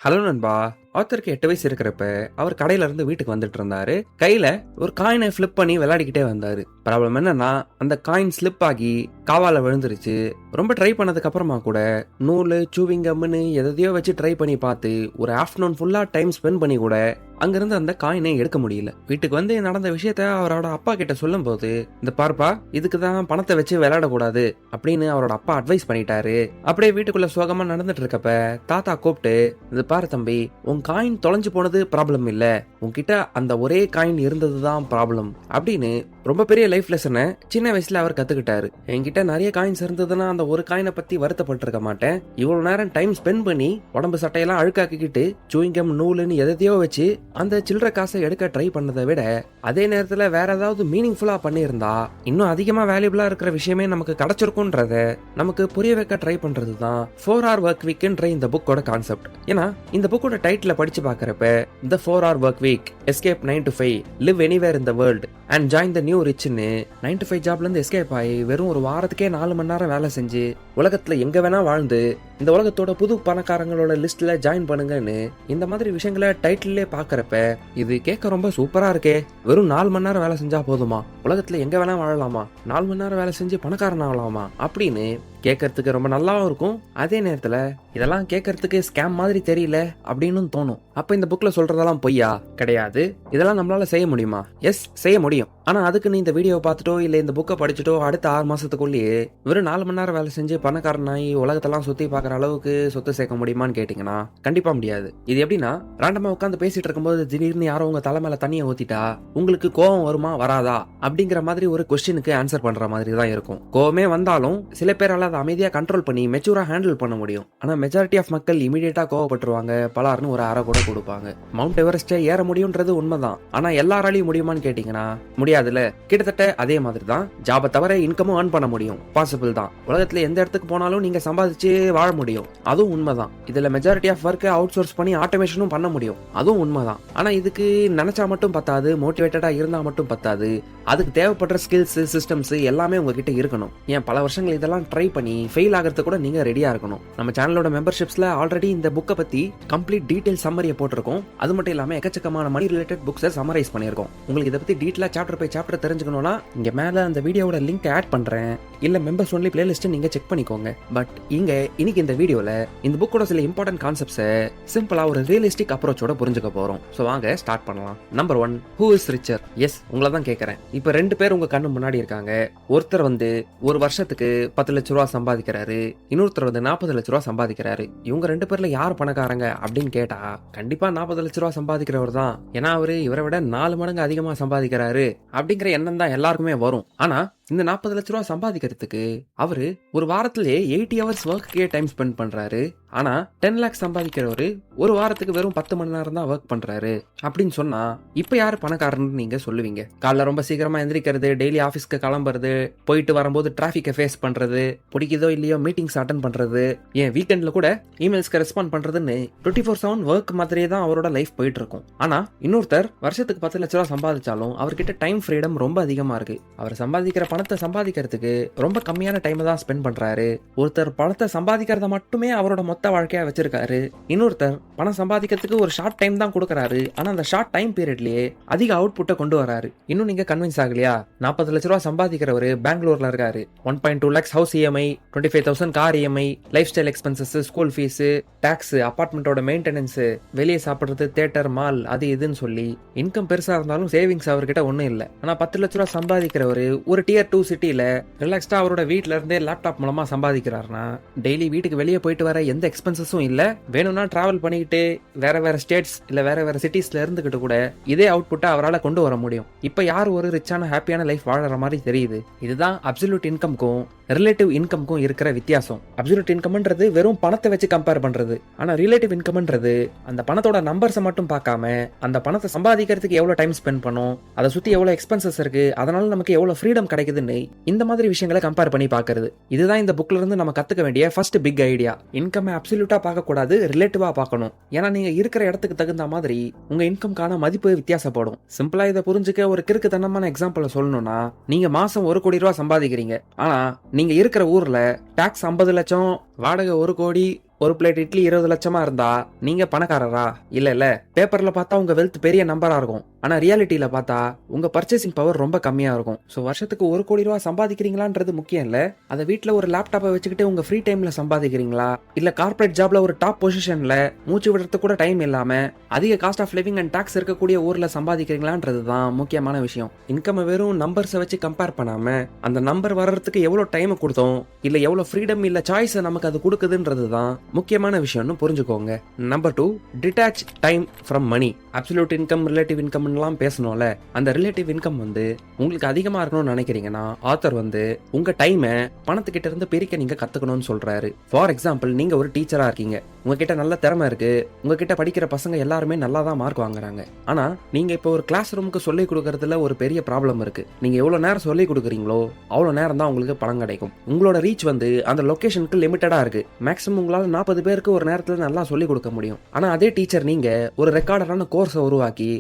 Hello நண்பா. ஆத்தருக்கு 8 வயசு இருக்கிறப்ப அவர் கடையில இருந்து வீட்டுக்கு வந்துட்டு இருந்தாரு. கையில ஒரு காயினை ஃபிளிப் பண்ணி விளையாடிக்கிட்டே வந்தாரு. ப்ராப்ளம் என்னன்னா, அந்த காயின் ஸ்லிப் ஆகி காவால விழுந்துருச்சு. ரொம்ப ட்ரை பண்ணதுக்கு அப்புறமா கூட நூலு சூவிங் கம்னு எதையோ வச்சு ட்ரை பண்ணி பார்த்து ஒரு ஆஃப்டர்நூன் ஃபுல்லா டைம் ஸ்பெண்ட் பண்ணி கூட அங்கிருந்து அந்த காயினை எடுக்க முடியல. வீட்டுக்கு வந்து நடந்த விஷயத்த அவரோட அப்பா கிட்ட சொல்லும் போது, இந்த பார்ப்பா, இதுக்கு தான் பணத்தை வச்சு விளையாடக்கூடாது அப்படின்னு அவரோட அப்பா அட்வைஸ் பண்ணிட்டாரு. அப்படியே வீட்டுக்குள்ள சோகமா நடந்துட்டு இருக்கப்ப தாத்தா கூப்பிட்டு, இது பாரு தம்பி, உன் காயின் தொலைஞ்சு போனது ப்ராப்ளம் இல்ல, உன்கிட்ட அந்த ஒரே காயின் இருந்ததுதான் ப்ராப்ளம் அப்படின்னு ரொம்ப பெரிய லைஃப் லெசனை சின்ன வயசுல அவர் கத்துக்கிட்டாரு. என்கிட்ட நிறைய காயின்ஸ் இருந்ததுன்னா அந்த ஒரு காயினை பத்தி வருத்தப்பட்டு இருக்க மாட்டேன். இவ்வளவு நேரம் டைம் ஸ்பெண்ட் பண்ணி உடம்பு சட்டையெல்லாம் அழுக்காக்கிக்கிட்டு சூயிங்கம் நூலுன்னு எதையோ வச்சு அந்த சில்லற காசை எடுக்க ட்ரை பண்ணதை விட அதே நேரத்துல வேற ஏதாவது மீனிங்ஃபுல்லா பண்ணியிருந்தா இன்னும் அதிகமா வேல்யூபிளா இருக்கிற விஷயமே நமக்கு கிடைச்சிருக்கும்ன்றத நமக்கு புரிய வைக்க ட்ரை பண்றது தான் 4 hour work weekன்ற இந்த புக்கோட கான்செப்ட். ஏன்னா இந்த புக்கோட டைட்டில படிச்சு பாக்குறப்ப The 4 hour work week, escape 9 to 5, live anywhere in the world and join the new richன்னு 9 to 5 ஜாப்ல இருந்து எஸ்கேப் ஆகி வெறும் ஒரு வாரத்துக்கே 4 மணி நேரம் வேலை செஞ்சு உலகத்துல எங்க வேணா வாழ்ந்து இந்த உலகத்தோட புது பணக்காரங்களோட லிஸ்ட்ல ஜாயின் பண்ணுங்கன்னு இந்த மாதிரி விஷயங்களை டைட்டிலே பாக்குறப்ப இது கேட்க ரொம்ப சூப்பரா இருக்கே. வெறும் 4 மணி நேரம் வேலை செஞ்சா போதுமா, உலகத்துல எங்க வேணா வாழலாமா, 4 மணி நேரம் வேலை செஞ்சு பணக்காரன் ஆகலாமா அப்படின்னு கேட்கறதுக்கு ரொம்ப நல்லாவும் இருக்கும். அதே நேரத்துல இதெல்லாம் கேட்கறதுக்கு ஸ்கேம் மாதிரி தெரியல அப்படின்னு தோணும். அப்ப இந்த புக்ல சொல்றதெல்லாம் பொய்யா? கிடையாது. இதெல்லாம் நம்மளால செய்ய முடியுமா? எஸ், செய்ய முடியும். ஆனா அதுக்கு நீ இந்த வீடியோ பார்த்துட்டோ இல்ல இந்த புக்கை படிச்சுட்டோ அடுத்த 6 மாசத்துக்குள்ளேயே வெறும் 4 மணி நேரம் வேலை செஞ்சு பணக்காரனாகி உலகத்தெல்லாம் சுத்தி பாக்குற அளவுக்கு சொத்து சேர்க்க முடியுமான்னு கேட்டீங்கன்னா கண்டிப்பா முடியாது. இது எப்படின்னா, ராண்டமா உட்காந்து பேசிட்டு இருக்கும்போது திடீர்னு யாரோ உங்க தலை மேல தண்ணியை ஊத்திட்டா உங்களுக்கு கோவம் வருமா வராதா அப்படிங்கிற மாதிரி ஒரு கொஸ்டினுக்கு ஆன்சர் பண்ற மாதிரி தான் இருக்கும். கோவமே வந்தாலும் சில பேரால அதை அமைதியா கண்ட்ரோல் பண்ணி மெச்சூரா ஹேண்டில் பண்ண முடியும். ஆனா மெஜாரிட்டி ஆஃப் மக்கள் இமீடியட்டா கோவப்பட்டுருவாங்க, பலார்னு ஒரு அரை கூட கொடுப்பாங்க. மவுண்ட் எவரெஸ்டை ஏற முடியும்ன்றது உண்மைதான். ஆனா எல்லாராலையும் முடியுமான்னு கேட்டீங்கன்னா முடியாதுல. கிட்டத்தட்ட அதே மாதிரி தான் ஜாபை தவிர இன்கமும் ஏர்ன் பண்ண முடியும், பாசிபிள் தான். உலகத்துல எந்த இடத்துக்கு போனாலும் நீங்க சம்பாதிச்சு வாழ முடியும், அதுவும் உண்மைதான். இதுல மெஜாரிட்டி ஆஃப் ஒர்க்கை அவுட் சோர்ஸ் பண்ணி ஆட்டோமேஷனும் பண்ண முடியும், அதுவும் உண்மைதான். ஆனா இதுக்கு நினைச்சா மட்டும் பத்தாது, மோட்டிவேட்டடா இருந்தா மட்டும் பத்தாது. அதுக்கு தேவைப்படுற ஸ்கில்ஸ் சிஸ்டம்ஸ் எல்லாமே உங்ககிட்ட இருக்கணும். ஏன் பல வருஷங்கள் இதெல்லாம் ட்ரை பண்ணி ஃபெயில் ஆகிறது கூட நீங்க ரெடியா இருக்கணும். நம்ம சேனலோட மெம்பர்ஷிப்ஸ்ல ஆல்ரெடி இந்த புக்கை பத்தி கம்ப்ளீட் டீடைல் சம்மரியை போட்டிருக்கோம். அது மட்டும் இல்லாம எக்கச்சக்கமான மணி ரிலேட்டட் புக்ஸை சம்மரைஸ் பண்ணியிருக்கோம். உங்களுக்கு இதை பத்தி டீட்டெயிலா சாப்டர் பை சாப்டர் தெரிஞ்சுக்கணும்னா இங்க மேல அந்த வீடியோட லிங்க் ஆட் பண்றேன், இல்ல மெம்பர்ஸ் ஒன்லி பிளேலிஸ்ட் நீங்க செக் பண்ணிக்கோங்க. பட் இன்னைக்கு இந்த வீடியோல இந்த புக்கோட சில இம்பார்ட்டன்ட் கான்செப்ட்ஸை சிம்பிளா ஒரு ரியலிஸ்டிக் அப்ரோச்சோட புரிஞ்சுக்க போறோம். சோ வாங்க ஸ்டார்ட் பண்ணலாம். Number 1, who is richer? Yes, உங்களை தான் கேட்கறேன். இப்ப 2 பேர் உங்க கண்ணு முன்னாடி இருக்காங்க. ஒருத்தர் வந்து ஒரு வருஷத்துக்கு 10 லட்ச ரூபா சம்பாதிக்கிறாரு, இன்னொருத்தர் வந்து 40 லட்ச ரூபா சம்பாதிக்கிறாரு. இவங்க 2 பேர்ல யார் பணக்காரங்க அப்படின்னு கேட்டா கண்டிப்பா 40 லட்ச ரூபா சம்பாதிக்கிறவர் தான். ஏன்னா அவரு இவரை விட 4 மடங்கு அதிகமா சம்பாதிக்கிறாரு அப்படிங்கிற எண்ணம் தான் எல்லாருக்குமே வரும். ஆனா இந்த 40 லட்ச ரூபா சம்பாதிக்கிறதுக்கு அவரு ஒரு வாரத்திலேயே 80 ஹவர்ஸ் ஒர்க்கே டைம் ஸ்பெண்ட் பண்றாரு. ஆனா 10 லேக் சம்பாதிக்கிறவரு ஒரு வாரத்துக்கு வெறும் 10 மணி நேரம் தான் ஒர்க் பண்றாரு அப்படின்னு சொன்னா இப்ப யாரு பணக்காரன்னு நீங்க சொல்லுவீங்க? காலைல ரொம்ப சீக்கிரமா எந்திரிக்கிறது, டெய்லி ஆபீஸ்க்கு கிளம்புறது, போயிட்டு வரும்போது டிராபிக்கை ஃபேஸ் பண்றது, பிடிக்குதோ இல்லையோ மீட்டிங்ஸ் அட்டன் பண்றது, ஏன் வீக்கெண்ட்ல கூட இமெயில்ஸ்க்கு ரெஸ்பாண்ட் பண்றதுன்னு 24/7 ஒர்க் மாதிரியே தான் அவரோட லைஃப் போயிட்டு இருக்கும். ஆனா இன்னொருத்தர் வருஷத்துக்கு 10 லட்ச ரூபா சம்பாதிச்சாலும் அவர்கிட்ட டைம் ஃப்ரீடம் ரொம்ப அதிகமா இருக்கு. அவர் சம்பாதிக்கிற பணத்தை சம்பாதிக்கிறதுக்கு ரொம்ப கம்மியான டைம் தான் ஸ்பெண்ட் பண்றாரு. ஒருத்தர் பணத்தை சம்பாதிக்கிறத மட்டுமே அவரோட மொத்த வாழ்க்கையா வச்சிருக்காரு. இன்னொருத்தர் பணம் சம்பாதிக்கிறதுக்கு ஒரு ஷார்ட் டைம் தான் கொடுக்கறாரு. ஆனா அந்த ஷார்ட் டைம் பீரியட்லயே அதிக அவுட்புட்டை கொண்டு வராரு. இன்னும் நீங்க கன்வின்ஸ் ஆகலையா? 40 லட்ச ரூபா சம்பாதிக்கிறவரு பெங்களூர்ல இருக்காரு. 1.2 lakhs house EMI, 25,000 car EMI, lifestyle expenses, school fees, tax, அபார்ட்மெண்டோட மெயின்டெனன்ஸ், வெளியே சாப்பிடுறது, தியேட்டர், மால், அது இதுன்னு சொல்லி இன்கம் பெருசா இருந்தாலும் சேவிங்ஸ் அவர்கிட்ட ஒண்ணும் இல்ல. ஆனா 10 லட்ச ரூபா சம்பாதிக்கிறவரு ஒரு Tier 2 சிட்டில ரிலாக்ஸ்டா அவரோட வீட்ல இருந்தே லேப்டாப் மூலமா சம்பாதிக்கிறாருன்னா டெய்லி வீட்டுக்கு வெளியே போயிட்டு வர எந்த எக்ஸ்பென்சஸும் இல்ல. வேணும்னா டிராவல் பண்ணிக்கிட்டு வேற ஸ்டேட்ஸ் இல்ல வேற சிட்டிஸ்ல இருந்துகிட்டு கூட இதே அவுட்புட்டை அவரால் கொண்டு வர முடியும். இப்ப யார் ஒரு ரிச்சான ஹாப்பியான லைஃப் வாழற மாதிரி தெரியுது? இதுதான் அப்சல்யூட் இன்கம்க்கும் ரிலேட்டிவ் இன்கம்க்கும் இருக்கிற வித்தியாசம். அப்சல்யூட் இன்கம்ன்றது வெறும் பணத்தை வச்சு கம்பேர் பண்றது. ஆனா ரிலேட்டிவ் இன்கம்ன்றது அந்த பணத்தோட நம்பர்ஸை மட்டும் பார்க்காம அந்த பணத்தை சம்பாதிக்கிறதுக்கு எவ்வளவு டைம் ஸ்பெண்ட் பண்ணும், அதை சுத்தி எவ்வளவு எக்ஸ்பென்சஸ் இருக்கு, அதனால நமக்கு எவ்வளவு ஃப்ரீடம் கிடைக்குதுன்னு இந்த மாதிரி விஷயங்களை கம்பேர் பண்ணி பாக்குறது. இதுதான் இந்த புக்ல இருந்து நம்ம கத்துக்க வேண்டிய ஃபர்ஸ்ட் பிக் ஐடியா. இன்கம் அப்சல்யூட்டா பார்க்க கூடாது, ரிலேட்டிவா பார்க்கணும். ஏன்னா நீங்க இருக்கிற இடத்துக்கு தகுந்த மாதிரி உங்க இன்கம்கான மதிப்பு வித்தியாசப்படும். சிம்பிளா இதை புரிஞ்சுக்க ஒரு கிறுக்குத்தனமான எக்ஸாம்பிள் சொல்லணும்னா, நீங்க மாசம் 1 கோடி ரூபாய் சம்பாதிக்கிறீங்க. ஆனா நீங்க இருக்கிற ஊர்ல டாக்ஸ் 50 லட்சம், வாடகை 1 கோடி, ஒரு பிளேட் இட்லி 20 லட்சமா இருந்தா நீங்க பணக்காரரா? இல்ல. பேப்பர்ல பார்த்தா உங்க வெல்த் பெரிய நம்பரா இருக்கும். ஆனா ரியாலிட்டியில பார்த்தா உங்க பர்ச்சேசிங் பவர் ரொம்ப கம்மியா இருக்கும். ஸோ வருஷத்துக்கு 1 கோடி ரூபா சம்பாதிக்கிறீங்களான்றது முக்கியம் இல்ல. அதை வீட்டில் ஒரு லேப்டாப்பை வச்சுக்கிட்டு உங்க ஃப்ரீ டைம்ல சம்பாதிக்கிறீங்களா, இல்ல கார்பரேட் ஜாப்ல ஒரு டாப் பொசிஷன்ல மூச்சு விடுறதுக்கு கூட டைம் இல்லாம அதிக cost of living and tax இருக்கக்கூடிய ஊர்ல சம்பாதிக்கிறீங்களான்றது தான் முக்கியமான விஷயம். இன்கம் வெறும் நம்பர்ஸை வச்சு கம்பேர் பண்ணாம அந்த நம்பர் வர்றதுக்கு எவ்வளவு டைம் கொடுத்தோம், இல்ல எவ்வளவு ஃப்ரீடம் இல்ல சாய்ஸ் நமக்கு அது கொடுக்குதுன்றது தான் முக்கியமான விஷயம்னு புரிஞ்சுக்கோங்க. Number 2, detach time from money. Absolute income, relative income பேசணும்ல. அந்த ரிலேட்டிவ் இன்கம் உங்களுக்கு அதிகமா இருக்கணும்னு நினைக்கிறீங்கன்னா ஆத்தர் உங்க டைமை பணத்துக்கிட்ட இருந்து பிரிக்க நீங்க கத்துக்கணும்னு சொல்றாரு. ஃபார் எக்ஸாம்பிள், நீங்க ஒரு டீச்சரா இருக்கீங்க, உங்ககிட்ட நல்ல திறமை இருக்கு, உங்ககிட்ட படிக்கிற பசங்க எல்லாருமே நல்லா தான் மார்க் வாங்குறாங்க. ஆனா நீங்க இப்போ ஒரு கிளாஸ் ரூமுக்கு சொல்லி கொடுக்கறதுல ஒரு பெரிய ப்ராப்ளம் இருக்கு. நீங்க எவ்வளவு நேரம் சொல்லி கொடுக்குறீங்களோ அவ்வளவு நேரம் தான் உங்களுக்கு பணம் கிடைக்கும். உங்களோட ரீச் அந்த லொகேஷனுக்கு லிமிட்டடா இருக்கு. மேக்ஸிமம் உங்களால 40 பேருக்கு ஒரு நேரத்துல நல்லா சொல்லி கொடுக்க முடியும். ஆனா அதே டீச்சர் நீங்க ஒரு ரெக்கார்டரான கோர்ஸை உருவாக்கி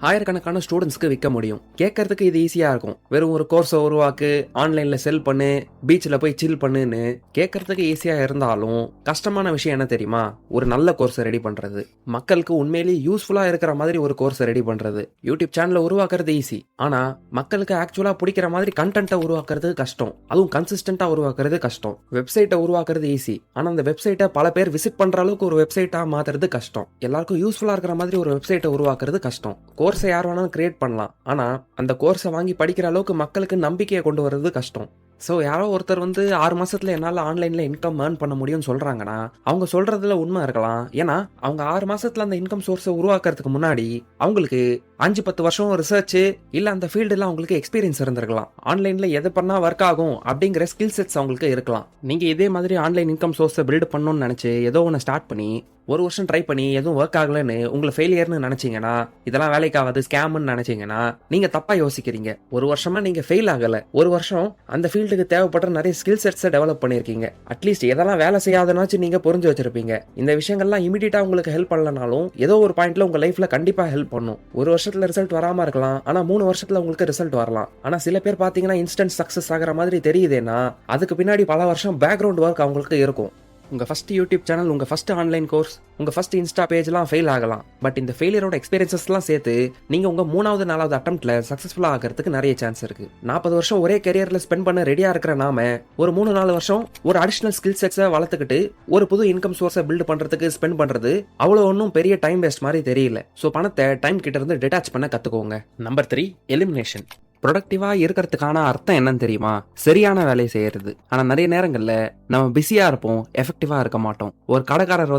ஆயிரக்கணக்கான ஸ்டூடெண்ட்ஸ்க்கு விற்க முடியும். கேட்கறதுக்கு இது ஈஸியா இருக்கும். வெறும் ஒரு கோர்ஸை உருவாக்கு, ஆன்லைன்ல செல் பண்ணு, பீச்சில் போய் சில் பண்ணுன்னு கேட்கறதுக்கு ஈஸியா இருந்தாலும் கஷ்டமான விஷயம் என்ன தெரியுமா? ஒரு நல்ல கோர்ஸை ரெடி பண்றது, மக்களுக்கு உண்மையிலேயே யூஸ்ஃபுல்லா இருக்கிற மாதிரி ஒரு கோர்ஸை ரெடி பண்றது. யூடியூப் சேனலை உருவாக்குறது ஈஸி, ஆனா மக்களுக்கு ஆக்சுவலா பிடிக்கிற மாதிரி கண்டென்ட்டை உருவாக்குறது கஷ்டம். அதுவும் கன்சிஸ்டன்டா உருவாக்குறது கஷ்டம். வெப்சைட்டை உருவாக்குறது ஈஸி, ஆனா அந்த வெப்சைட்டை பல பேர் விசிட் பண்ற அளவுக்கு ஒரு வெப்சைட்டா மாத்துறது கஷ்டம். எல்லாருக்கும் யூஸ்ஃபுல்லா இருக்கிற மாதிரி ஒரு வெப்சைட்டை உருவாக்குறது கஷ்டம். கோர்ஸை யார் வேணாலும் கிரியேட் பண்ணலாம், ஆனா அந்த கோர்ஸை வாங்கி படிக்கிற அளவுக்கு மக்களுக்கு நம்பிக்கையை கொண்டு வர்றது கஷ்டம். ஸோ யாரோ ஒருத்தர் 6 மாசத்துல என்னால் ஆன்லைன்ல இன்கம் ஏர்ன் பண்ண முடியும்னு சொல்றாங்கன்னா அவங்க சொல்றதுல உண்மை இருக்கலாம். ஏன்னா அவங்க 6 மாசத்துல அந்த இன்கம் சோர்ஸை உருவாக்குறதுக்கு முன்னாடி அவங்களுக்கு 5-10 வருஷம் ரிசர்ச் இல்ல அந்த ஃபீல்டுல அவங்களுக்கு எக்ஸ்பீரியன்ஸ் இருந்திருக்கலாம். ஆன்லைன்ல எது பண்ணா ஒர்க் ஆகும் அப்படிங்கிற ஸ்கில் செட்ஸ் அவங்களுக்கு இருக்கலாம். நீங்க இதே மாதிரி ஆன்லைன் இன்கம் சோர்ஸை பில்ட் பண்ணணும்னு நினைச்சு ஏதோ ஒன்று ஸ்டார்ட் பண்ணி 1 வருஷம் ட்ரை பண்ணி எதுவும் ஒர்க் ஆகலன்னு உங்களை ஃபெயிலியர்னு நினைச்சீங்கன்னா, இதெல்லாம் வேலைக்கு ஆகாது, ஸ்கேம்னு நினைச்சீங்கன்னா நீங்க தப்பா யோசிக்கிறீங்க. 1 வருஷமா நீங்க ஃபெயில் ஆகல, 1 வருஷம் அந்த ஃபீல்டுக்கு தேவைப்படுற நிறைய ஸ்கில் செட்ஸை டெவலப் பண்ணிருக்கீங்க. அட்லீஸ்ட் எதெல்லாம் வேலை செய்யாதனாச்சும் நீங்க புரிஞ்சு வச்சிருப்பீங்க. இந்த விஷயங்கள்லாம் இமீடியட்டா உங்களுக்கு ஹெல்ப் பண்ணலனாலும் ஏதோ ஒரு பாயிண்ட்ல உங்க லைஃப்ல கண்டிப்பா ஹெல்ப் பண்ணும். 1 வருஷத்துல ரிசல்ட் வராம இருக்கலாம், ஆனா 3 வருஷத்துல உங்களுக்கு ரிசல்ட் வரலாம். ஆனா சில பேர் பாத்தீங்கன்னா இன்ஸ்டன்ட் சக்சஸ் ஆகிற மாதிரி தெரியுதுன்னா அதுக்கு பின்னாடி பல வருஷம் பேக்ரவுண்ட் ஒர்க் அவங்களுக்கு இருக்கும். உங்க ஃபர்ஸ்ட் யூடியூப் சேனல், உங்க ஃபர்ஸ்ட் ஆன்லைன் கோர்ஸ், உங்க ஃபர்ஸ்ட் இன்ஸ்டா பேஜ்லாம் ஃபெயில் ஆகலாம். பட் இந்த ஃபெயிலியரோட எக்ஸ்பீரியன்சஸ்லாம் சேர்த்து நீங்க உங்க 3வது 4வது அட்டம்ப்ட்ல சக்சஸ்ஃபுல்லா ஆகிறதுக்கு நிறைய சான்ஸ் இருக்கு. 40 வருஷம் ஒரே கரியர்ல ஸ்பெண்ட் பண்ண ரெடியா இருக்கிற நாம ஒரு 3-4 வருஷம் ஒரு அடிஷனல் ஸ்கில் செட்ஸை வளர்த்துக்கிட்டு ஒரு புது இன்கம் சோர்ஸை பில்ட் பண்றதுக்கு ஸ்பெண்ட் பண்றது அவ்வளவு ஒன்றும் பெரிய டைம் வேஸ்ட் மாதிரி தெரியல. ஸோ பணத்தை டைம் கிட்ட இருந்து டிட்டாச் பண்ண கத்துக்கோங்க. Number 3, elimination. ப்ரொடக்டிவா இருக்கிறதுக்கான அர்த்தம் என்னன்னு தெரியுமா? சரியான வேலையை செய்யறது. ஆனா நிறைய நேரங்கள்ல நம்ம பிஸியா இருப்போம், எஃபெக்டிவா இருக்க மாட்டோம். ஒரு கடைக்காரர்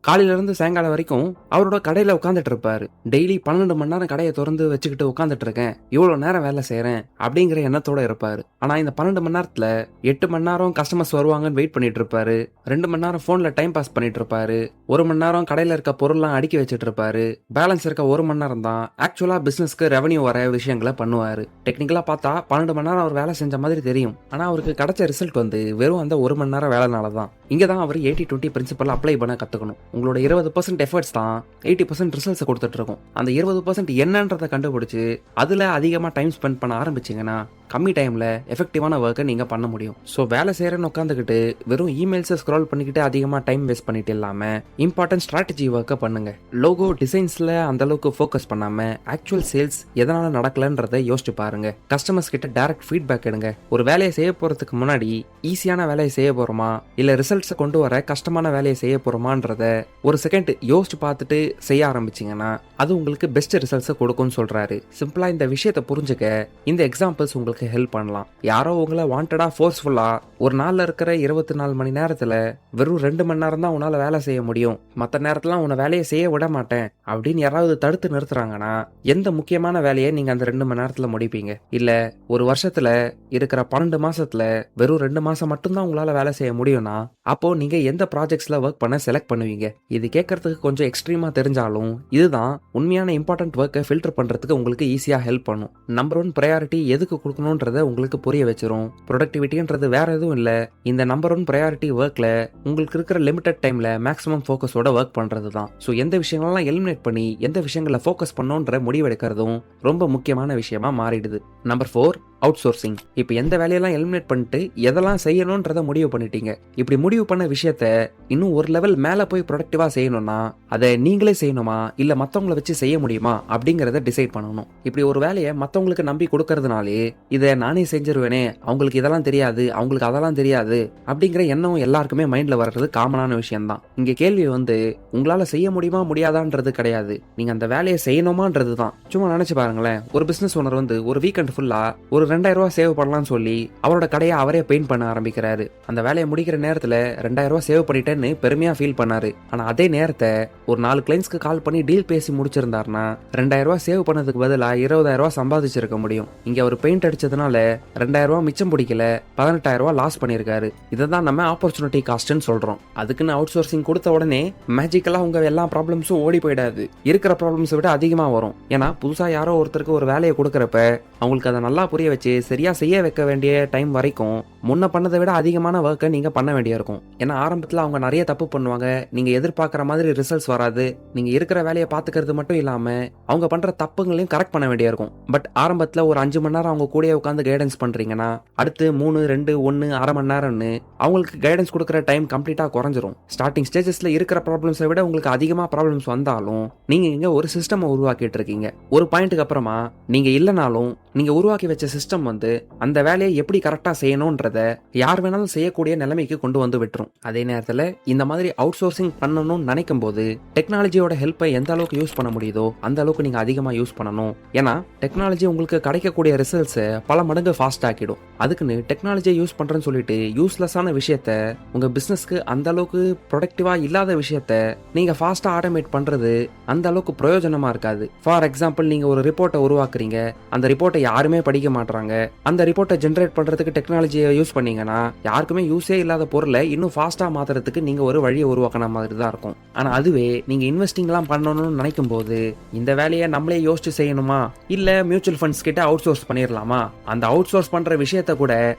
காலையில இருந்து சாயங்காலம் வரைக்கும் அவரோட கடையில உட்காந்துட்டு இருப்பாரு. டெய்லி 12 மணி நேரம் கடையை திறந்து வச்சுக்கிட்டு உட்காந்துட்டு இருக்கேன், இவ்வளவு நேரம் வேலை செய்யறேன் அப்படிங்கிற எண்ணத்தோட இருப்பாரு. ஆனா இந்த 12 மணி நேரத்துல 8 மணி நேரம் கஸ்டமர்ஸ் வருவாங்கன்னு வெயிட் பண்ணிட்டு இருப்பாரு, 2 மணி நேரம் போன்ல டைம் பாஸ் பண்ணிட்டு இருப்பாரு, 1 மணி நேரம் கடையில இருக்க பொருள்லாம் அடுக்கி வச்சுட்டு இருப்பாரு. பேலன்ஸ் இருக்க 1 மணி நேரம் தான் ஆக்சுவலா பிசினஸ்க்கு ரெவன்யூ வர விஷயங்களை பண்ணுவாரு. டெக்னிக்கலா பார்த்தா 12 மணி நேரம் அவர் வேலை செஞ்ச மாதிரி தெரியும், ஆனா அவருக்கு கிடைச்ச ரிசல்ட் வெறும் அந்த 1 மணி நேரம் வேலைனால தான். இங்கதான் அவர் 80-20 பிரின்சிபல் அப்ளை பண்ண கத்துக்கணும். உங்களோட 20% எஃபர்ட்ஸ் தான் 80% ரிசல்ட்ஸ் கொடுத்துட்டு இருக்கும். அந்த 20% என்னன்றதை கண்டுபிடிச்சு அதுல அதிகமா டைம் ஸ்பெண்ட் பண்ண ஆரம்பிச்சீங்கன்னா கம்மி டைம்ல எஃபெக்டிவான ஒர்க்கை நீங்க பண்ண முடியும். ஸோ வேலை செய்யறேன்னு உட்காந்துக்கிட்டு வெறும் இமெயில்ஸை ஸ்க்ரால் பண்ணிக்கிட்டு அதிகமா டைம் வேஸ்ட் பண்ணிட்டு இல்லாம இம்பார்ட்டன்ட் ஸ்ட்ராட்டஜி ஒர்க்கை பண்ணுங்க. லோகோ டிசைன்ஸ்ல அந்த அளவுக்கு ஃபோக்கஸ் பண்ணாம ஆக்சுவல் சேல்ஸ் எதனால நடக்கலன்றதை யோசிச்சு பாருங்க. கஸ்டமர்ஸ் கிட்ட டைரக்ட் ஃபீட்பேக் எடுங்க. ஒரு வேலையை செய்ய போறதுக்கு முன்னாடி ஈஸியான வேலையை செய்ய போறோமா இல்ல ரிசல்ட்ஸை கொண்டு வர கஷ்டமான வேலையை செய்ய போறோமான்றத ஒரு செகண்ட் யோசிச்சு பார்த்துட்டு செய்ய ஆரம்பிச்சீங்கன்னா அது உங்களுக்கு பெஸ்ட் ரிசல்ட்ஸை கொடுக்கும்னு சொல்றாரு. சிம்பிளா இந்த விஷயத்தை புரிஞ்சுக்க இந்த எக்ஸாம்பிள்ஸ் உங்களுக்கு ஹெல்ப் பண்ணலாம். யாரோ உங்களை வாண்டடா ஃபோர்ஸ்ஃபுல்லா ஒரு நாள்ல இருக்கிற 24 மணி நேரத்துல வெறும் 2 மணி நேரம் தான் உன்னால வேலை செய்ய முடியும், மற்ற நேரத்துல உன்னை வேலையை செய்ய விட மாட்டேன் அப்படின்னு யாராவது தடுத்து நிறுத்துறாங்கன்னா எந்த முக்கியமான வேலையை நீங்க அந்த 2 மணி நேரத்துல முடிப்பீங்க? இல்ல ஒரு வருஷத்துல இருக்கிற 12 மாசத்துல வெறும் 2 மாசம் மட்டும்தான் உங்களால வேலை செய்ய முடியும்னா அப்போ நீங்க எந்த ப்ராஜெக்ட்ஸ்ல ஒர்க் பண்ண செலக்ட் பண்ணுவீங்க? இது கேட்கறதுக்கு கொஞ்சம் எக்ஸ்ட்ரீமா தெரிஞ்சாலும் இதுதான் உண்மையான இம்பார்ட்டன்ட் ஒர்க்கை ஃபில்டர் பண்றதுக்கு உங்களுக்கு ஈஸியா ஹெல்ப் பண்ணும். நம்பர் 1 ப்ரையாரிட்டி எதுக்கு கொடுக்கணும்ன்றத உங்களுக்கு புரிய வச்சிரும். ப்ரொடக்டிவிட்டின்றது வேற எதுவும் இல்ல, இந்த நம்பர் 1 ப்ரையாரிட்டி ஒர்க்ல உங்களுக்கு இருக்கிற லிமிடெட் டைம்ல மேக்ஸிமம் ஃபோக்கஸோட ஒர்க் பண்றது தான். ஸோ எந்த விஷயங்கள்லாம் எலிமினேட் பண்ணி எந்த விஷயங்களை ஃபோக்கஸ் பண்ணோன்ற முடிவெடுக்கிறதும் ரொம்ப முக்கியமான விஷயமா மாறிடுது. Number 4, out sourcing. இப்போ எந்த வேலையெல்லாம் எலிமினேட் பண்ணிட்டு எதெல்லாம் செய்யணும்ன்றத முடிவு பண்ணிட்டீங்க. இப்படி முடிவு பண்ண விஷயத்த இன்னும் ஒரு லெவல் மேல போய் ப்ரொடக்டிவா செய்யணும்னா அதை நீங்களே செய்யணுமா இல்ல மத்தவங்கள வச்சு செய்ய முடியுமா அப்படிங்கறத டிசைட் பண்ணணும். இப்படி ஒரு வேலையை மத்தவங்களுக்கு நம்பி கொடுக்கறதுனாலே இதை நானே செஞ்சிருவேனே, அவங்களுக்கு இதெல்லாம் தெரியாது, அவங்களுக்கு அதெல்லாம் தெரியாது அப்படிங்கிற எண்ணம் எல்லாருக்குமே மைண்ட்ல வர்றது காமனான விஷயம் தான். இங்க கேள்வி உங்களால செய்ய முடியுமா முடியாதான்றது கிடையாது, நீங்க அந்த வேலையை செய்யணுமான்றது தான். சும்மா நினைச்சு பாருங்களேன், ஒரு பிசினஸ் ஓனர் ஒரு வீக்கெண்ட் ஃபுல்லா ஒரு 2000 ரூபாய் சேவ் பண்ணலாம்னு சொல்லி அவரோட கடையை அவரே பெயிண்ட் பண்ண ஆரம்பிக்கிறாரு. அந்த வேலையை முடிக்கிற நேரத்துல 2000 ரூபாய் சேவ் பண்ணிட்டேன்னு பெருமையா ஃபீல் பண்ணாரு. ஆனா அதே நேரத்தை ஒரு 4 கிளைண்ட்ஸ்க்கு கால் பண்ணி டீல் பேசி முடிச்சிருந்தாருன்னா 2000 ரூபாய் சேவ் பண்ணதுக்கு பதிலா 20000 ரூபாய் சம்பாதிச்சிருக்க முடியும். இங்க அவர் பெயிண்ட் அடிச்சதுனால 2000 ரூபாய் மிச்சம் பிடிக்கல, 18000 ரூபாய் லாஸ் பண்ணிருக்காரு. இதான் நம்ம ஆப்பர்ச்சுனிட்டி காஸ்ட்னு சொல்றோம். அதுக்குன்னு அவுட் சோர்சிங் கொடுத்த உடனே மேஜிக்கலா உங்க எல்லா ப்ராப்ளம்ஸும் ஓடி போயிடாது. இருக்கிற ப்ராப்ளம்ஸை விட அதிகமா வரும். ஏன்னா புதுசா யாரோ ஒருத்தருக்கு ஒரு வேலையை கொடுக்கறப்ப அவங்களுக்கு அதை நல்லா புரிய வச்சு சரியா செய்ய வைக்க வேண்டிய டைம் வரைக்கும் முன்ன பண்ணதை விட அதிகமான ஒர்க்கை நீங்க பண்ண வேண்டிய இருக்கும். ஏன்னா ஆரம்பத்துல அவங்க நிறைய தப்பு பண்ணுவாங்க, நீங்க எதிர்பார்க்கிற மாதிரி ரிசல்ட்ஸ் வராது. நீங்க இருக்கிற வேலையை பாத்துக்கிறது மட்டும் இல்லாம அவங்க பண்ற தப்புங்களையும் கரெக்ட் பண்ண வேண்டிய இருக்கும். பட் ஆரம்பத்துல ஒரு 5 மணி நேரம் அவங்க கூட உட்காந்து கைடன்ஸ் பண்றீங்கன்னா அடுத்து 3, 2, 1 அரை மணி நேரம்னு அவங்களுக்கு கைடன்ஸ் கொடுக்குற டைம் கம்ப்ளீட்டா குறைஞ்சிரும். ஸ்டார்டிங் ஸ்டேஜஸ்ல இருக்கிற ப்ராப்ளம்ஸை விட உங்களுக்கு அதிகமா ப்ராப்ளம்ஸ் வந்தாலும் நீங்க இங்க ஒரு சிஸ்டம் உருவாக்கிட்டு இருக்கீங்க. ஒரு பாயிண்ட்டுக்கு அப்புறமா நீங்க இல்லனாலும் நீங்க உருவாக்கி வச்ச சிஸ்டம் அந்த வேலையை எப்படி கரெக்டா செய்யணும்ன்றத யார் வேணாலும் செய்யக்கூடிய நிலைமைக்கு கொண்டு வந்து விட்டுரும். அதே நேரத்துல இந்த மாதிரி அவுட் சோர்சிங் பண்ணணும்னு நினைக்கும் போது டெக்னாலஜியோட ஹெல்ப்பை எந்த அளவுக்கு யூஸ் பண்ண முடியுதோ அந்த அளவுக்கு நீங்க அதிகமா யூஸ் பண்ணணும். ஏன்னா டெக்னாலஜி உங்களுக்கு கிடைக்கக்கூடிய ரிசல்ட்ஸ் பல மடங்கு ஃபாஸ்ட் ஆக்கிடும். அதுக்குன்னு டெக்னாலஜியை யூஸ் பண்றேன்னு சொல்லிட்டு யூஸ்லெஸ்ஸான விஷயத்த உங்க பிசினஸ்க்கு அந்த அளவுக்கு ப்ரொடக்டிவா இல்லாத விஷயத்த நீங்க ஃபாஸ்டா ஆட்டோமேட் பண்றது அந்த அளவுக்கு பிரயோஜனமா இருக்காது. ஃபார் எக்ஸாம்பிள், நீங்க ஒரு ரிப்போர்ட்டை உருவாக்குறீங்க, அந்த ரிப்போர்ட்டை யாருமே படிக்க மாட்டாங்க. அந்த ரிப்போர்ட்டை ஜென்ரேட் பண்றதுக்கு டெக்னாலஜியை யூஸ் பண்ணீங்கன்னா யாருக்குமே யூஸே இல்லாத பொருளை இன்னும் ஃபாஸ்டா மாத்துறதுக்கு நீங்க ஒரு வழியை உருவாக்கின மாதிரி தான் இருக்கும். ஆனா அதுவே நீங்க இன்வெஸ்டிங்லாம் பண்ணணும்னு நினைக்கும் போது இந்த வேலையை நம்மளே யோசிச்சு செய்யணுமா இல்ல மியூச்சுவல் ஃபண்ட்ஸ் கிட்ட அவுட் சோர்ஸ் பண்ணிடலாமா, அந்த அவுட் சோர்ஸ் பண்ற விஷயத்த கூட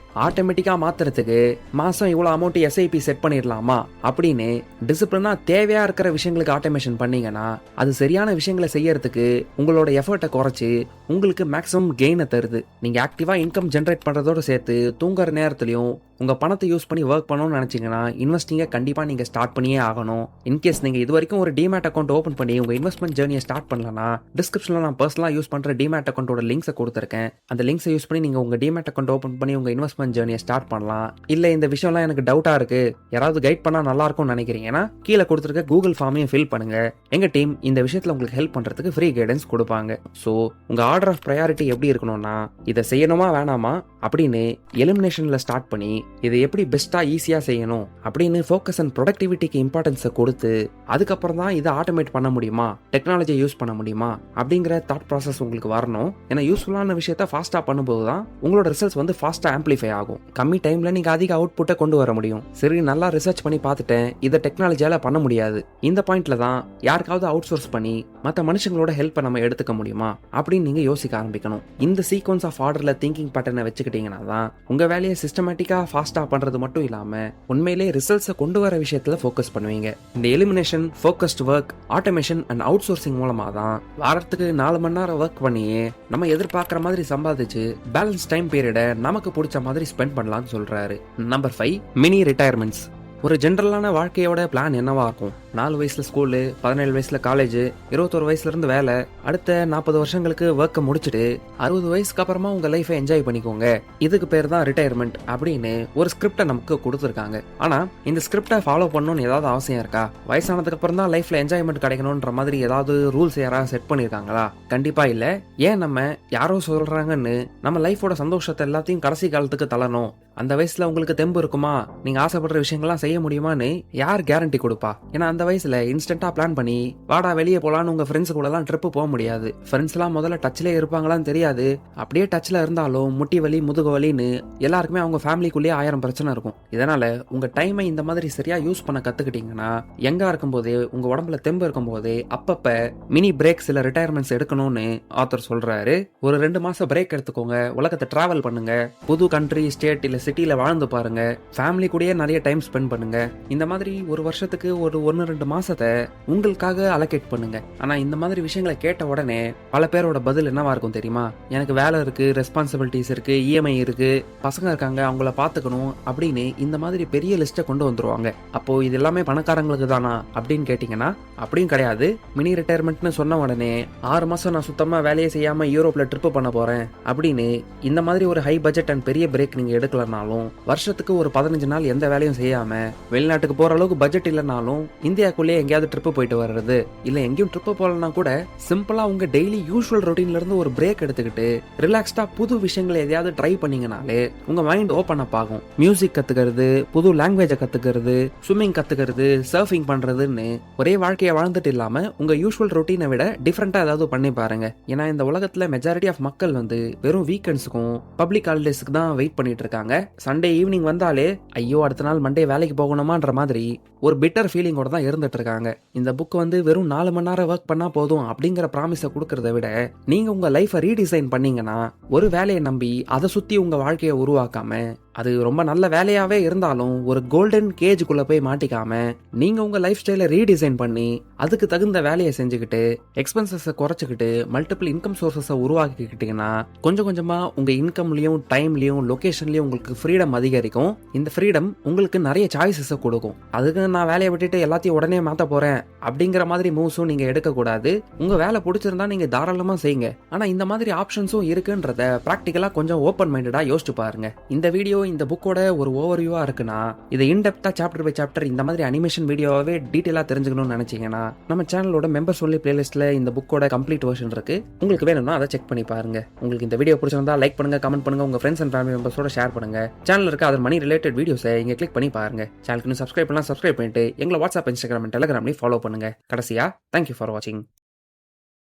ஆட்டோமேட்டிக்கா மாத்துறதுக்கு மாசம் இவ்வளவு அமௌண்ட் எஸ்ஐபி செட் பண்ணிடலாமா அப்படின்னு டிசிப்ளினா தேவையா இருக்கிற விஷயங்களுக்கு ஆட்டோமேஷன் பண்ணீங்கன்னா அது சரியான விஷயங்களை செய்யறதுக்கு உங்களோட எஃபர்ட்டை குறைச்சு உங்களுக்கு மேக்ஸிமம் கெயினை தருது. நீங்க ஆக்டிவா இன்கம் ஜென்ரேட் பண்றதோட சேர்த்து தூங்குற நேரத்திலையும் உங்க பணத்தை யூஸ் பண்ணி ஒர்க் பண்ணணும்னு நினைச்சீங்கன்னா இன்வெஸ்டிங்கை கண்டிப்பா நீங்க ஸ்டார்ட் பண்ணியே ஆகணும். இன்கேஸ் நீங்க இது வரைக்கும் ஒரு டிமேட் அக்கௌண்ட் ஓபன் பண்ணி உங்க இன்வெஸ்ட்மெண்ட் ஜேர்னியை ஸ்டார்ட் பண்ணலன்னா டிஸ்கிரிப்ஷன்ல நான் பர்சனலா யூஸ் பண்ற டிமேட் அக்கௌண்டோட லிங்க்ஸை கொடுத்துருக்கேன். அந்த லிங்க்ஸை யூஸ் பண்ணி நீங்க உங்க டிமேட் அக்கௌண்ட் ஓபன் பண்ணி உங்க இன்வெஸ்ட்மெண்ட் ஜேர்னியை ஸ்டார்ட் பண்ணலாம். இல்ல இந்த விஷயம்லாம் எனக்கு டவுட்டா இருக்கு, யாராவது கைட் பண்ணா நல்லா இருக்கும்னு நினைக்கிறீங்கன்னா கீழே கொடுத்துருக்க கூகுள் ஃபார்மையும் ஃபில் பண்ணுங்க. எங்க டீம் இந்த விஷயத்துல உங்களுக்கு ஹெல்ப் பண்றதுக்கு ஃப்ரீ கைடன்ஸ் கொடுப்பாங்க. ஸோ உங்க ஆர்டர் ஆஃப் ப்ரையாரிட்டி எப்படி இருக்கணும்னா இதை செய்யணுமா வேணாமா அப்படின்னு எலிமினேஷன்ல ஸ்டார்ட் பண்ணி இதை எப்படி பெஸ்டா ஈஸியா செய்யணும் அப்படின்னு ஃபோக்கஸ் அண்ட் ப்ரொடக்டிவிட்டிக்கு இம்பார்ட்டன்ஸை கொடுத்து அதுக்கப்புறம் தான் இதை ஆட்டோமேட் பண்ண முடியுமா, டெக்னாலஜியை யூஸ் பண்ண முடியுமா அப்படிங்கிற தாட் ப்ராசஸ் உங்களுக்கு வரணும். ஏன்னா யூஸ்ஃபுல்லான விஷயத்த ஃபாஸ்டா பண்ணும்போது தான் உங்களோட ரிசல்ட்ஸ் ஃபாஸ்டா ஆம்பிளிஃபை ஆகும். கம்மி டைம்ல நீங்க அதிக அவுட்புட்டை கொண்டு வர முடியும். சரி, நல்லா ரிசர்ச் பண்ணி பார்த்துட்டேன், இதை டெக்னாலஜியால பண்ண முடியாது. இந்த பாயிண்ட்ல தான் யாருக்காவது அவுட் சோர்ஸ் பண்ணி மற்ற மனுஷங்களோட ஹெல்ப்பை நம்ம எடுத்துக்க முடியுமா அப்படின்னு நீங்க யோசிக்க ஆரம்பிக்கணும். இந்த சீக்வன்ஸ் ஆஃப் ஆர்டர்ல திங்கிங் பேட்டர்னை வச்சுக்கிட்டீங்கன்னா தான் உங்க வேலையை சிஸ்டமேட்டிக்கா ஃபாஸ்டா பண்றது மட்டும் இல்லாம உண்மையிலே ரிசல்ட்ஸை கொண்டு வர விஷயத்துல ஃபோக்கஸ் பண்ணுவீங்க. இந்த elimination, focused work, automation and out sourcing மூலமா தான் வாரத்துக்கு 4 மணி நேரம் ஒர்க் பண்ணியே நம்ம எதிர்பார்க்கிற மாதிரி சம்பாதிச்சு பேலன்ஸ் டைம் பீரியடை நமக்கு பிடிச்ச மாதிரி ஸ்பெண்ட் பண்ணலாம்னு சொல்றாரு. Number 5, mini retirements. ஒரு ஜென்ரலான வாழ்க்கையோட பிளான் என்னவா இருக்கும்? 4 வயசுல ஸ்கூலு, 17 வயசுல காலேஜ், 21 வயசுல இருந்து வேலை, அடுத்த 40 வருஷங்களுக்கு ஒர்க்கை முடிச்சுட்டு 60 வயசுக்கு அப்புறமா உங்க லைஃபை என்ஜாய் பண்ணிக்கோங்க, இதுக்கு பேர் தான் ரிட்டையர்மெண்ட் அப்படின்னு ஒரு ஸ்கிரிப்டை நமக்கு கொடுத்துருக்காங்க. ஆனா இந்த ஸ்கிரிப்டை ஃபாலோ பண்ணணும்னு ஏதாவது அவசியம் இருக்கா? வயசானதுக்கு அப்புறம் தான் லைஃப்ல என்ஜாய்மெண்ட் கிடைக்கணும்ன்ற மாதிரி ஏதாவது ரூல்ஸ் யாராவது செட் பண்ணிருக்காங்களா? கண்டிப்பா இல்ல. ஏன் நம்ம யாரோ சொல்றாங்கன்னு நம்ம லைஃபோட சந்தோஷத்தை எல்லாத்தையும் கடைசி காலத்துக்கு தள்ளணும்? அந்த வயசுல உங்களுக்கு தெம்பு இருக்குமா? நீங்க ஆசைப்படுற விஷயங்கள்லாம் செய்ய முடியுமான்னு யார் கேரண்டி கொடுப்பா? ஏன்னா அந்த வயசுல இன்ஸ்டன்டா பிளான் பண்ணி வாடா வெளியே போலான்னு உங்க ஃப்ரெண்ட்ஸ் கூட எல்லாம் ட்ரிப் போக முடியாது. ஃப்ரெண்ட்ஸ் எல்லாம் முதல்ல டச்ல இருப்பாங்களான்னு தெரியாது. அப்படியே டச்ல இருந்தாலும் முட்டி வலி, முதுகு வலின்னு எல்லாருக்குமே அவங்க ஃபேமிலிக்குள்ளேயே 1000 பிரச்சனை இருக்கும். இதனால உங்க டைமை இந்த மாதிரி சரியா யூஸ் பண்ண கத்துக்கிட்டீங்கன்னா எங்கா இருக்கும் போதே உங்க உடம்புல தெம்பு இருக்கும் போதே அப்பப்ப மினி பிரேக், சில ரிட்டையர்மெண்ட்ஸ் எடுக்கணும்னு ஆத்தர் சொல்றாரு. ஒரு 2 மாசம் பிரேக் எடுத்துக்கோங்க, உலகத்தை டிராவல் பண்ணுங்க, புது கண்ட்ரி, ஸ்டேட் இல்ல சிட்டில வாழ்ந்து பாருங்க, ஃபேமிலி கூடயே நிறைய டைம் ஸ்பெண்ட் பண்ணுங்க. இந்த மாதிரி ஒரு வருஷத்துக்கு ஒரு 1-2 மாசத்தை உங்களுக்காக அலோகேட் பண்ணுங்க. ஆனா இந்த மாதிரி விஷயங்களை கேட்ட உடனே பல பேரோட பதில் என்னவா இருக்கும் தெரியுமா? எனக்கு வேலை இருக்கு, ரெஸ்பான்சிபிலிட்டிஸ் இருக்கு, இஎம்ஐ இருக்கு, பசங்க இருக்காங்க, அவங்கள பாத்துக்கணும் அப்படின்னு இந்த மாதிரி பெரிய லிஸ்ட்டை கொண்டு வந்துருவாங்க. அப்போ இது எல்லாமே பணக்காரங்களுக்கு தானா அப்படின்னு கேட்டீங்கன்னா அப்படியும் கிடையாது. மினி ரிட்டையர்மெண்ட்னு சொன்ன உடனே 6 மாசம் நான் சுத்தமா வேலையே செய்யாம யூரோப்ல ட்ரிப் பண்ண போறேன் அப்படின்னு இந்த மாதிரி ஒரு ஹை பட்ஜெட் அண்ட் பெரிய பிரேக் நீங்க எடுக்கலனாலும், வருஷத்துக்கு ஒரு 15 நாள் எந்த வேலையும் செய்யாம வெளிநாட்டுக்கு போற அளவுக்கு பட்ஜெட் இல்லைனாலும் இந்தியாக்குள்ளேயே எங்கேயாவது ட்ரிப் போயிட்டு வர்றது, இல்ல எங்கேயும் ட்ரிப் போகலன்னா கூட சிம்பிளா உங்க டெய்லி யூஸ்வல் ரொட்டீன்ல இருந்து ஒரு பிரேக் எடுத்துக்கிட்டு ரிலாக்ஸ்டா புது விஷயங்களை எதையாவது ட்ரை பண்ணீங்கனாலே உங்க மைண்ட் ஓப்பன் அப் ஆகும். மியூசிக் கத்துக்கிறது, புது லாங்குவேஜை கத்துக்கிறது, ஸ்விம்மிங் கத்துக்கிறது, சர்ஃபிங் பண்றதுன்னு ஒரே வாழ்க்கையை வாழ்ந்துட்டு இல்லாம உங்க யூஸ்வல் ரொட்டீனை விட டிஃப்ரெண்டா ஏதாவது பண்ணி பாருங்க. ஏன்னா இந்த உலகத்துல மெஜாரிட்டி ஆஃப் மக்கள் வெறும் வீக்கெண்ட்ஸுக்கும் பப்ளிக் ஹாலிடேஸ்க்கு தான் வெயிட் பண்ணிட்டு இருக்காங்க. சண்டே ஈவினிங் வந்தாலே ஐயோ அடுத்த நாள் மண்டே வேலைக்கு போகணுமான்ற மாதிரி ஒரு பிட்டர் ஃபீலிங்கோட தான் இருந்துட்டு இருக்காங்க. இந்த புக் வெறும் 4 மணி நேரம் ஒர்க் பண்ணா போதும் அப்படிங்கிற ப்ராமிஸை கொடுக்கறத விட நீங்க உங்க லைஃபை ரீடிசைன் பண்ணீங்கன்னா, ஒரு வேலையை நம்பி அதை சுத்தி உங்க வாழ்க்கையை உருவாக்காம, அது ரொம்ப நல்ல வேலையாவே இருந்தாலும் ஒரு கோல்டன் கேஜுக்குள்ள போய் மாட்டிக்காம, நீங்க உங்க லைஃப் ஸ்டைலை ரீடிசைன் பண்ணி அதுக்கு தகுந்த வேலையை செஞ்சுக்கிட்டு எக்ஸ்பென்சஸை குறைச்சிக்கிட்டு மல்டிபிள் இன்கம் சோர்சஸை உருவாக்கிக்கிட்டீங்கன்னா கொஞ்சம் கொஞ்சமா உங்க இன்கம்லயும் டைம்லயும் லொகேஷன்லயும் உங்களுக்கு ஃப்ரீடம் அதிகரிக்கும். இந்த ஃப்ரீடம் உங்களுக்கு நிறைய சாய்ஸஸை கொடுக்கும். அதுக்கு நான் வேலையை விட்டுட்டு எல்லாத்தையும் உடனே மாத்த போறேன் அப்படிங்கிற மாதிரி மூவ்ஸும் நீங்க எடுக்கக்கூடாது. உங்க வேலை பிடிச்சிருந்தா நீங்க தாராளமா செய்யுங்க. ஆனா இந்த மாதிரி ஆப்ஷன்ஸும் இருக்குன்றத பிராக்டிக்கலா கொஞ்சம் ஓப்பன் மைண்டடா யோசிச்சு பாருங்க. இந்த வீடியோ இந்த புக்கோட ஒரு ஓவர்வியூவா இருக்குன்னா, இதை இன்டெப்தா சாப்டர் பை சாப்டர் இந்த மாதிரி அனிமேஷன் வீடியோவே டீடைலா தெரிஞ்சுக்கணும்னு நினைச்சீங்கன்னா நம்ம சேனலோட மெம்பர்ஸ் ஒன்லி பிளேலிஸ்ட்ல இந்த புக்கோட கம்ப்ளீட் வெர்ஷன் இருக்கு. உங்களுக்கு வேணும்னா அதை செக் பண்ணி பாருங்க. உங்களுக்கு இந்த வீடியோ பிடிச்சிருந்தா லைக் பண்ணுங்க, கமெண்ட் பண்ணுங்க, உங்க ஃப்ரெண்ட்ஸ் அண்ட் ஃபேமிலி மெம்பர்ஸோட ஷேர் பண்ணுங்க. சேனல் இருக்க அதர் மணி ரிலேட்டட் வீடியோஸை இங்க கிளிக் பண்ணி பாருங்க. சேனலுக்கு சப்ஸ்கிரைப் பண்ணிட்டு எங்களை வாட்ஸ்அப், இன்ஸ்டாகிராம், டெலிகிராம்லயும் ஃபாலோ பண்ணுங்க. கடைசியா தேங்க்யூ ஃபார் வாட்சிங்.